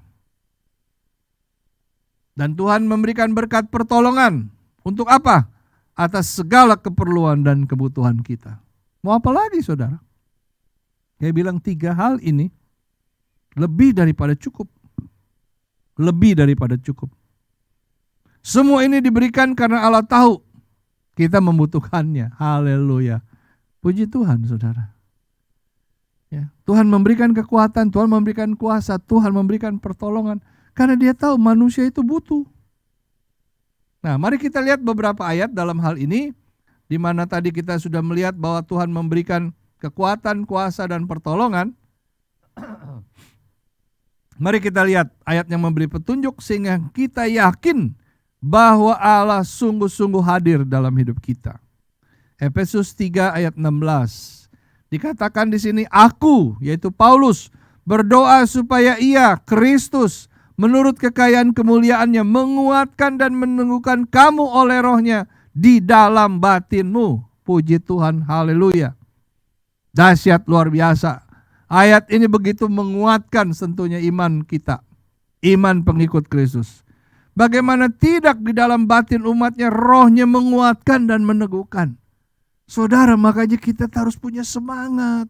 C: Dan Tuhan memberikan berkat pertolongan. Untuk apa? Atas segala keperluan dan kebutuhan kita. Mau apa lagi saudara? Dia bilang tiga hal ini lebih daripada cukup. Lebih daripada cukup. Semua ini diberikan karena Allah tahu kita membutuhkannya. Haleluya. Puji Tuhan saudara. Ya, Tuhan memberikan kekuatan, Tuhan memberikan kuasa, Tuhan memberikan pertolongan. Karena dia tahu manusia itu butuh. Nah, mari kita lihat beberapa ayat dalam hal ini. Di mana tadi kita sudah melihat bahwa Tuhan memberikan kekuatan, kuasa, dan pertolongan. Mari kita lihat ayat yang memberi petunjuk sehingga kita yakin bahwa Allah sungguh-sungguh hadir dalam hidup kita. Efesus 3 ayat 16. Dikatakan di sini aku, yaitu Paulus, berdoa supaya ia, Kristus, menurut kekayaan kemuliaannya menguatkan dan meneguhkan kamu oleh rohnya di dalam batinmu. Puji Tuhan, haleluya. Dahsyat luar biasa. Ayat ini begitu menguatkan tentunya iman kita. Iman pengikut Kristus. Bagaimana tidak di dalam batin umatnya rohnya menguatkan dan meneguhkan. Saudara, makanya kita harus punya semangat.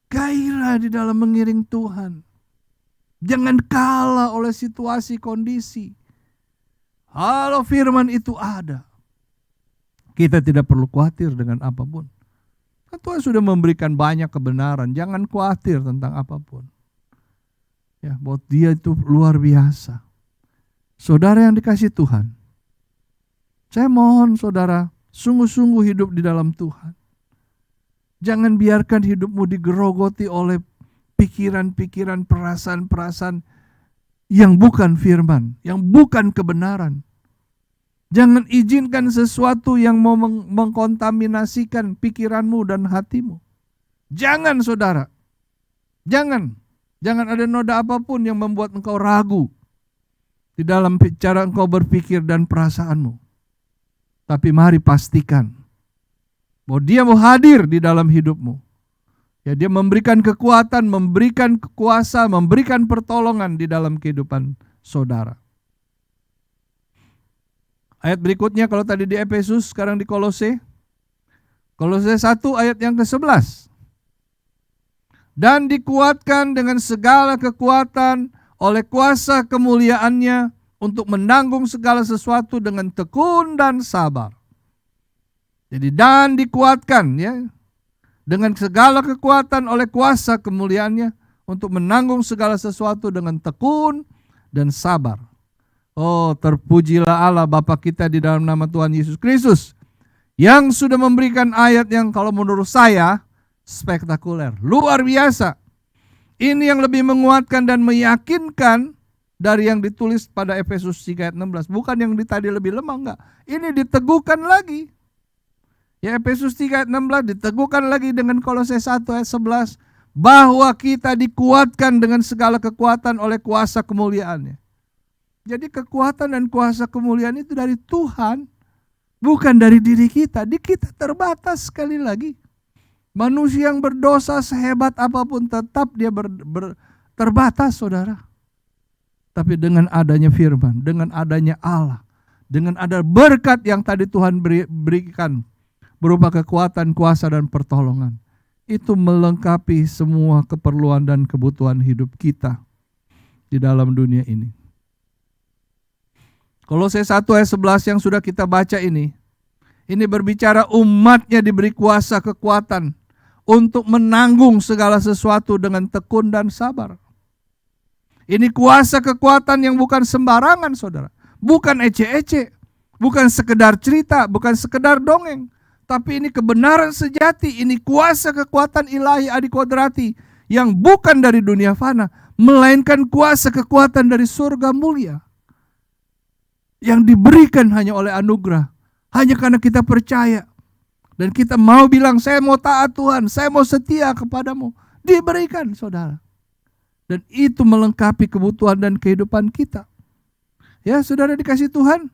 C: Gairah di dalam mengiring Tuhan. Jangan kalah oleh situasi kondisi. Kalau firman itu ada, kita tidak perlu khawatir dengan apapun. Tuhan sudah memberikan banyak kebenaran, jangan khawatir tentang apapun. Ya, bahwa dia itu luar biasa. Saudara yang dikasih Tuhan, saya mohon saudara, sungguh-sungguh hidup di dalam Tuhan. Jangan biarkan hidupmu digerogoti oleh pikiran-pikiran, perasaan-perasaan yang bukan firman, yang bukan kebenaran. Jangan izinkan sesuatu yang mau mengkontaminasikan pikiranmu dan hatimu. Jangan saudara. Jangan ada noda apapun yang membuat engkau ragu di dalam cara engkau berpikir dan perasaanmu. Tapi mari pastikan Bahwa dia mau hadir di dalam hidupmu. Ya, dia memberikan kekuatan, memberikan kuasa, memberikan pertolongan di dalam kehidupan saudara. Ayat berikutnya kalau tadi di Efesus, sekarang di Kolose. Kolose 1 ayat yang ke-11. Dan dikuatkan dengan segala kekuatan oleh kuasa kemuliaannya untuk menanggung segala sesuatu dengan tekun dan sabar. Jadi dan dikuatkan ya dengan segala kekuatan oleh kuasa kemuliaannya untuk menanggung segala sesuatu dengan tekun dan sabar. Oh, terpujilah Allah Bapa kita di dalam nama Tuhan Yesus Kristus yang sudah memberikan ayat yang kalau menurut saya spektakuler, luar biasa. Ini yang lebih menguatkan dan meyakinkan dari yang ditulis pada Efesus 3 ayat 16. Bukan yang tadi lebih lemah, enggak. Ini diteguhkan lagi. Ya, Efesus 3 ayat 16 diteguhkan lagi dengan Kolose 1 ayat 11. Bahwa kita dikuatkan dengan segala kekuatan oleh kuasa kemuliaannya. Jadi kekuatan dan kuasa kemuliaan itu dari Tuhan. Bukan dari diri kita. Di kita terbatas sekali lagi. Manusia yang berdosa sehebat apapun tetap dia terbatas, saudara. Tapi dengan adanya firman, dengan adanya Allah, dengan ada berkat yang tadi Tuhan berikan, berupa kekuatan, kuasa, dan pertolongan. Itu melengkapi semua keperluan dan kebutuhan hidup kita di dalam dunia ini. Kolose 1 ayat 11 yang sudah kita baca ini berbicara umatnya diberi kuasa kekuatan untuk menanggung segala sesuatu dengan tekun dan sabar. Ini kuasa kekuatan yang bukan sembarangan, saudara. Bukan ece-ece, bukan sekedar cerita, bukan sekedar dongeng. Tapi ini kebenaran sejati, ini kuasa kekuatan ilahi adikodrati yang bukan dari dunia fana, melainkan kuasa kekuatan dari surga mulia. Yang diberikan hanya oleh anugerah, hanya karena kita percaya. Dan kita mau bilang, saya mau taat Tuhan, saya mau setia kepadamu. Diberikan, saudara. Dan itu melengkapi kebutuhan dan kehidupan kita. Ya, saudara dikasih Tuhan.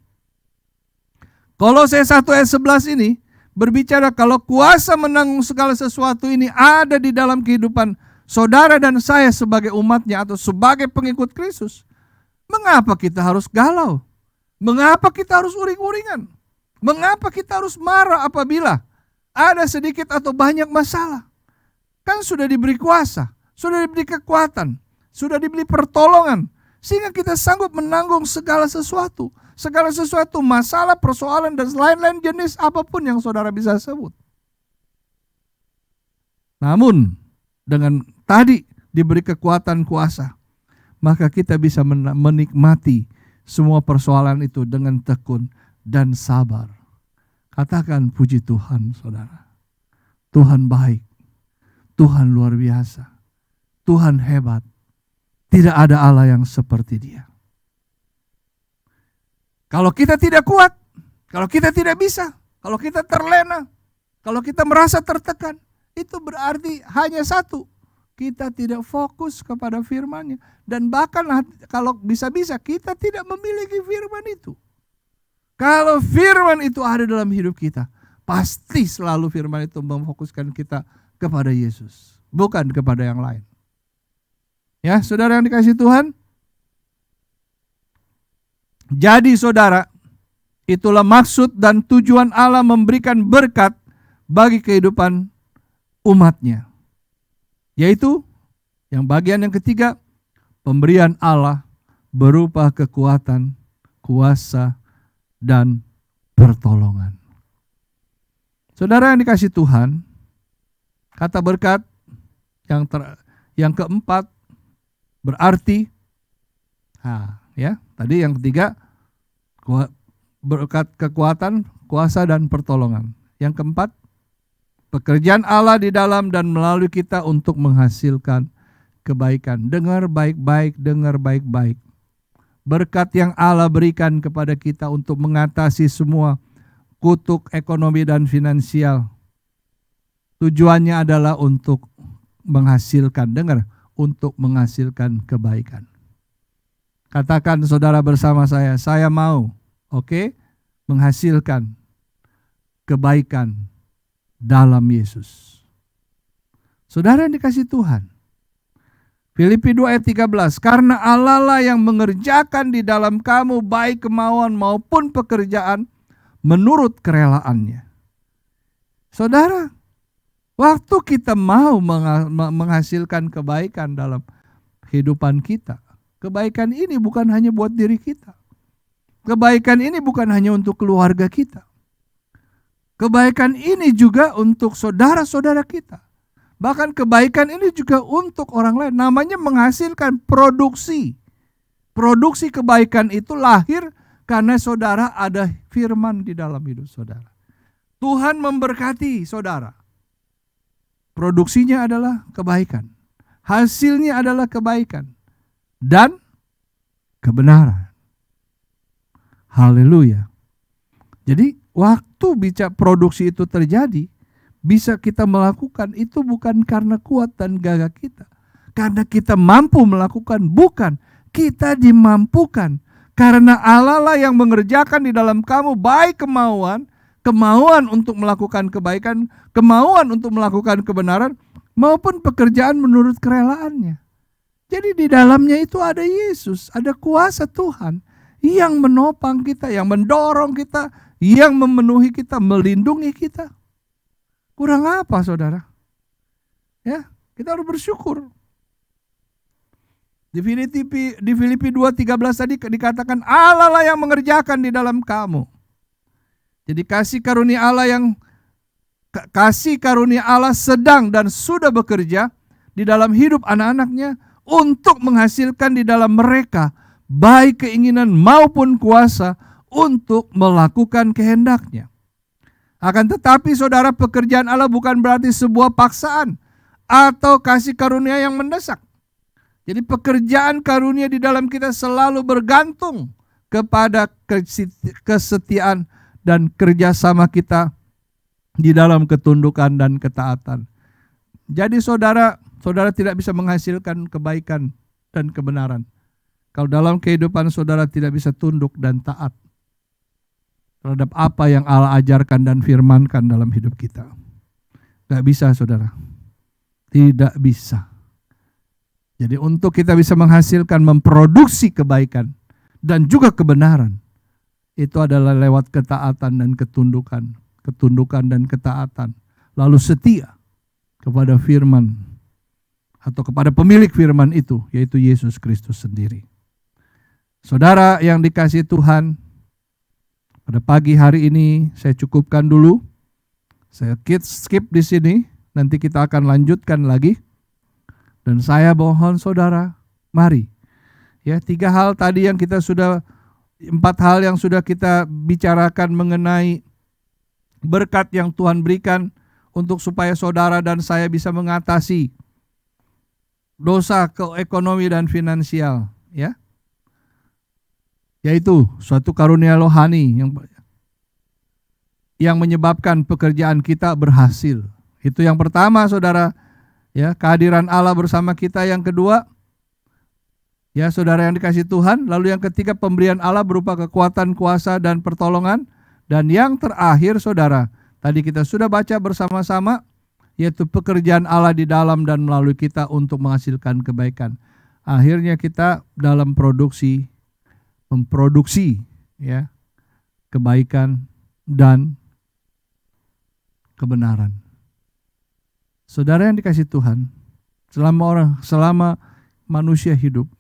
C: Kolose 1 ayat 11 ini berbicara kalau kuasa menanggung segala sesuatu ini ada di dalam kehidupan saudara dan saya sebagai umatnya atau sebagai pengikut Kristus. Mengapa kita harus galau? Mengapa kita harus uring-uringan? Mengapa kita harus marah apabila ada sedikit atau banyak masalah? Kan sudah diberi kuasa, sudah diberi kekuatan, sudah diberi pertolongan, sehingga kita sanggup menanggung segala sesuatu. Segala sesuatu, masalah, persoalan, dan lain-lain jenis apapun yang saudara bisa sebut. Namun, dengan tadi diberi kekuatan kuasa, maka kita bisa menikmati semua persoalan itu dengan tekun dan sabar. Katakan puji Tuhan, saudara. Tuhan baik, Tuhan luar biasa, Tuhan hebat. Tidak ada Allah yang seperti Dia. Kalau kita tidak kuat, kalau kita tidak bisa, kalau kita terlena, kalau kita merasa tertekan, itu berarti hanya satu. Kita tidak fokus kepada firman-Nya. Dan bahkan kalau bisa-bisa kita tidak memiliki firman itu. Kalau firman itu ada dalam hidup kita, pasti selalu firman itu memfokuskan kita kepada Yesus, bukan kepada yang lain. Ya, saudara yang dikasih Tuhan. Jadi saudara, itulah maksud dan tujuan Allah memberikan berkat bagi kehidupan umatnya. Yaitu yang bagian yang ketiga, pemberian Allah berupa kekuatan, kuasa, dan pertolongan. Saudara yang dikasih Tuhan, kata berkat yang keempat berarti, tadi yang ketiga berkat kekuatan, kuasa, dan pertolongan. Yang keempat, pekerjaan Allah di dalam dan melalui kita untuk menghasilkan kebaikan. Dengar baik-baik, dengar baik-baik. Berkat yang Allah berikan kepada kita untuk mengatasi semua kutuk ekonomi dan finansial. Tujuannya adalah untuk menghasilkan, dengar, untuk menghasilkan kebaikan. Katakan saudara bersama saya mau, menghasilkan kebaikan dalam Yesus. Saudara yang dikasihi Tuhan, Filipi 2 ayat 13, karena Allah lah yang mengerjakan di dalam kamu baik kemauan maupun pekerjaan menurut kerelaannya. Saudara, waktu kita mau menghasilkan kebaikan dalam kehidupan kita, kebaikan ini bukan hanya buat diri kita. Kebaikan ini bukan hanya untuk keluarga kita. Kebaikan ini juga untuk saudara-saudara kita. Bahkan kebaikan ini juga untuk orang lain. Namanya menghasilkan produksi. Produksi kebaikan itu lahir karena saudara ada firman di dalam hidup saudara. Tuhan memberkati saudara. Produksinya adalah kebaikan. Hasilnya adalah kebaikan. Dan kebenaran. Haleluya. Jadi waktu bicara produksi itu terjadi, bisa kita melakukan itu bukan karena kuat dan gagah kita. Karena kita mampu melakukan, bukan. Kita dimampukan. Karena Allah lah yang mengerjakan di dalam kamu baik kemauan, kemauan untuk melakukan kebaikan, kemauan untuk melakukan kebenaran, maupun pekerjaan menurut kerelaannya. Jadi di dalamnya itu ada Yesus, ada kuasa Tuhan yang menopang kita, yang mendorong kita, yang memenuhi kita, melindungi kita. Kurang apa saudara? Ya, kita harus bersyukur. Di Filipi 2:13 tadi dikatakan Allah lah yang mengerjakan di dalam kamu. Jadi kasih karunia Allah sedang dan sudah bekerja di dalam hidup anak-anaknya untuk menghasilkan di dalam mereka baik keinginan maupun kuasa untuk melakukan kehendaknya. Akan tetapi saudara, pekerjaan Allah bukan berarti sebuah paksaan atau kasih karunia yang mendesak. Jadi pekerjaan karunia di dalam kita selalu bergantung kepada kesetiaan dan kerjasama kita di dalam ketundukan dan ketaatan. Jadi saudara tidak bisa menghasilkan kebaikan dan kebenaran kalau dalam kehidupan saudara tidak bisa tunduk dan taat terhadap apa yang Allah ajarkan dan firmankan dalam hidup kita. Gak bisa saudara. Tidak bisa. Jadi untuk kita bisa menghasilkan, memproduksi kebaikan dan juga kebenaran, itu adalah lewat ketaatan dan ketundukan. Ketundukan dan ketaatan. Lalu setia kepada firman atau kepada pemilik firman itu, yaitu Yesus Kristus sendiri. Saudara yang dikasihi Tuhan, pada pagi hari ini saya cukupkan dulu. Saya skip di sini, nanti kita akan lanjutkan lagi. Dan saya mohon saudara, mari. Ya, 3 hal tadi yang kita sudah, 4 hal yang sudah kita bicarakan mengenai berkat yang Tuhan berikan untuk supaya saudara dan saya bisa mengatasi dosa ekonomi dan finansial, ya. Yaitu suatu karunia rohani yang menyebabkan pekerjaan kita berhasil. Itu yang pertama saudara, ya, kehadiran Allah bersama kita. Yang kedua, ya saudara yang dikasihi Tuhan, lalu yang ketiga pemberian Allah berupa kekuatan, kuasa dan pertolongan. Dan yang terakhir saudara, tadi kita sudah baca bersama-sama, yaitu pekerjaan Allah di dalam dan melalui kita untuk menghasilkan kebaikan. Akhirnya kita dalam memproduksi ya kebaikan dan kebenaran. Saudara yang dikasihi Tuhan, selama manusia hidup,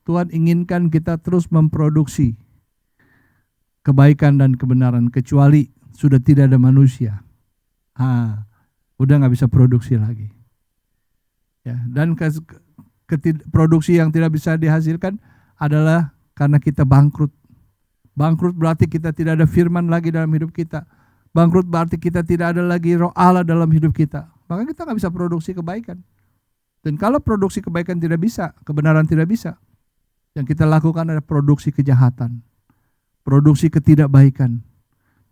C: Tuhan inginkan kita terus memproduksi kebaikan dan kebenaran, kecuali sudah tidak ada manusia. Udah nggak bisa produksi lagi. Ya, dan produksi yang tidak bisa dihasilkan adalah karena kita bangkrut. Bangkrut berarti kita tidak ada firman lagi dalam hidup kita. Bangkrut berarti kita tidak ada lagi roh Allah dalam hidup kita. Maka kita nggak bisa produksi kebaikan. Dan kalau produksi kebaikan tidak bisa, kebenaran tidak bisa, yang kita lakukan adalah produksi kejahatan, produksi ketidakbaikan.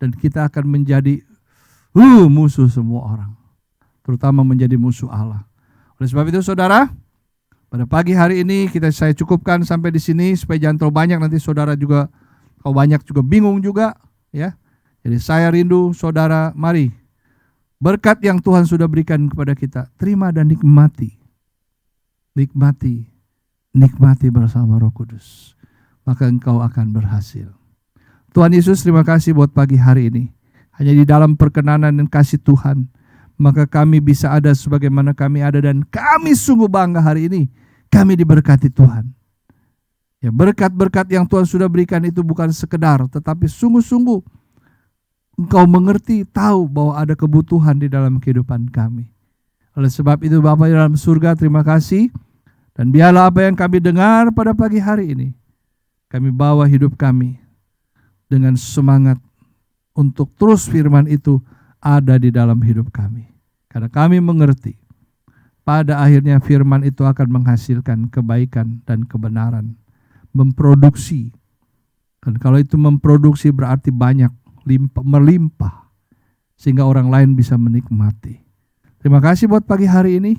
C: Dan kita akan menjadi musuh semua orang, terutama menjadi musuh Allah. Oleh sebab itu saudara, pada pagi hari ini saya cukupkan sampai di sini supaya jangan terlalu banyak, nanti saudara juga kalau banyak juga bingung juga, ya. Jadi saya rindu saudara, mari Berkat yang Tuhan sudah berikan kepada kita, terima dan nikmati. Nikmati, nikmati bersama Roh Kudus. Maka engkau akan berhasil. Tuhan Yesus, terima kasih buat pagi hari ini. Hanya di dalam perkenanan dan kasih Tuhan, maka kami bisa ada sebagaimana kami ada, dan kami sungguh bangga hari ini. Kami diberkati Tuhan. Ya, berkat-berkat yang Tuhan sudah berikan itu bukan sekedar, tetapi sungguh-sungguh engkau mengerti, tahu bahwa ada kebutuhan di dalam kehidupan kami. Oleh sebab itu Bapa di dalam surga, terima kasih. Dan biarlah apa yang kami dengar pada pagi hari ini, kami bawa hidup kami dengan semangat untuk terus firman itu ada di dalam hidup kami. Karena kami mengerti, pada akhirnya firman itu akan menghasilkan kebaikan dan kebenaran. Memproduksi. Dan kalau itu memproduksi berarti banyak, melimpah. Sehingga orang lain bisa menikmati. Terima kasih buat pagi hari ini.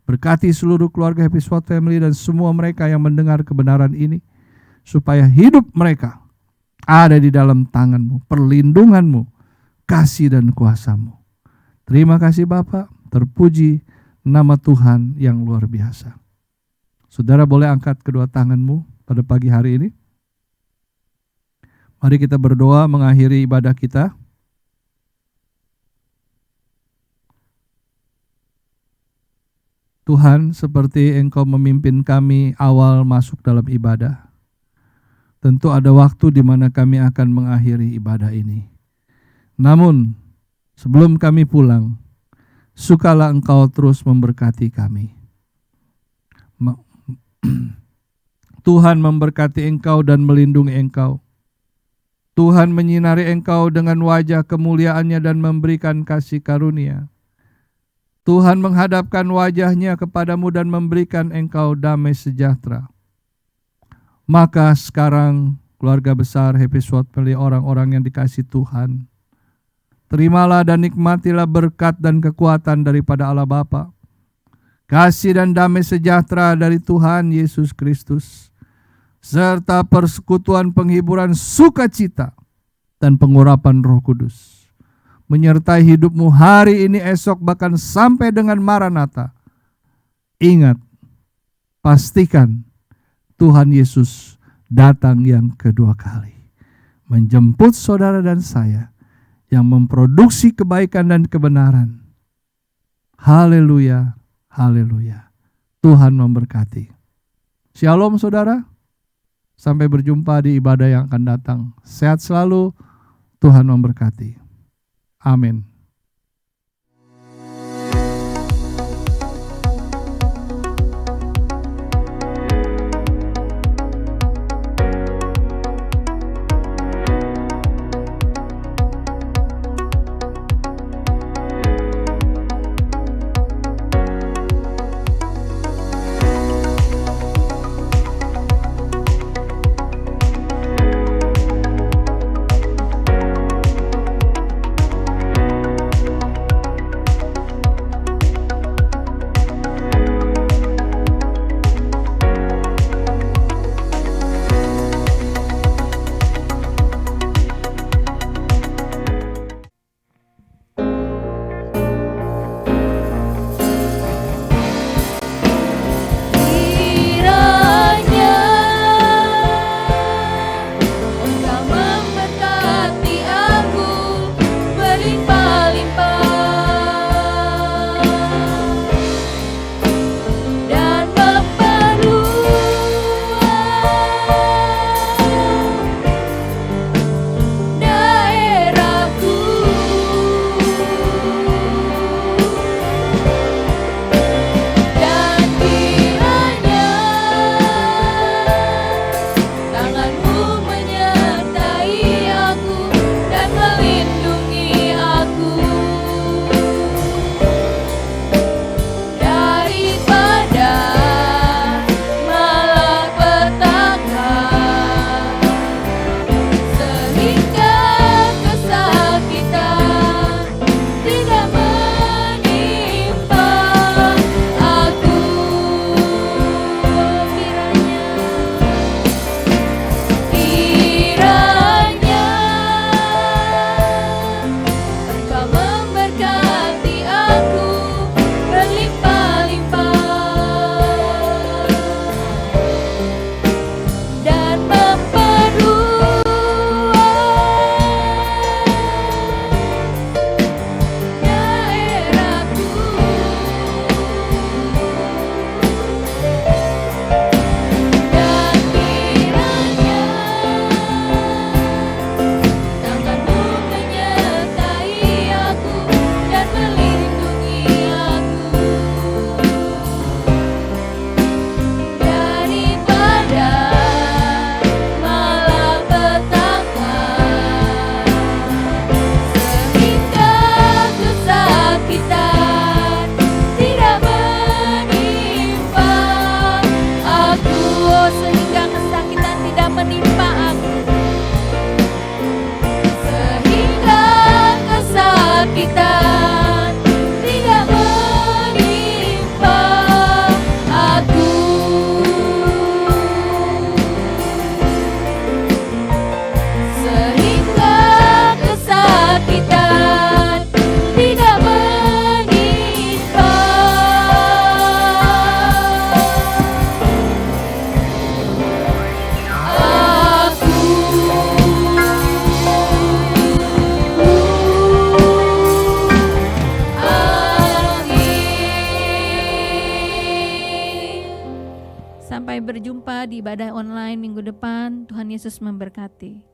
C: Berkati seluruh keluarga Happy Swat Family dan semua mereka yang mendengar kebenaran ini. Supaya hidup mereka ada di dalam tangan-Mu, perlindungan-Mu, kasih dan kuasa-Mu. Terima kasih Bapa, terpuji nama Tuhan yang luar biasa. Saudara boleh angkat kedua tanganmu pada pagi hari ini. Mari kita berdoa mengakhiri ibadah kita. Tuhan, seperti Engkau memimpin kami awal masuk dalam ibadah, tentu ada waktu di mana kami akan mengakhiri ibadah ini. Namun, sebelum kami pulang, sukalah Engkau terus memberkati kami. Tuhan memberkati engkau dan melindungi engkau. Tuhan menyinari engkau dengan wajah kemuliaannya dan memberikan kasih karunia. Tuhan menghadapkan wajahnya kepadamu dan memberikan engkau damai sejahtera. Maka sekarang keluarga besar Happy Swat Family, orang-orang yang dikasihi Tuhan, terimalah dan nikmatilah berkat dan kekuatan daripada Allah Bapa, kasih dan damai sejahtera dari Tuhan Yesus Kristus, serta persekutuan penghiburan sukacita dan pengurapan Roh Kudus menyertai hidupmu hari ini, esok, bahkan sampai dengan Maranatha. Ingat, pastikan Tuhan Yesus datang yang kedua kali, menjemput saudara dan saya yang memproduksi kebaikan dan kebenaran. Haleluya, haleluya. Tuhan memberkati. Shalom saudara. Sampai berjumpa di ibadah yang akan datang. Sehat selalu. Tuhan memberkati. Amin.
A: Sampai berjumpa di ibadah online minggu depan. Tuhan Yesus memberkati.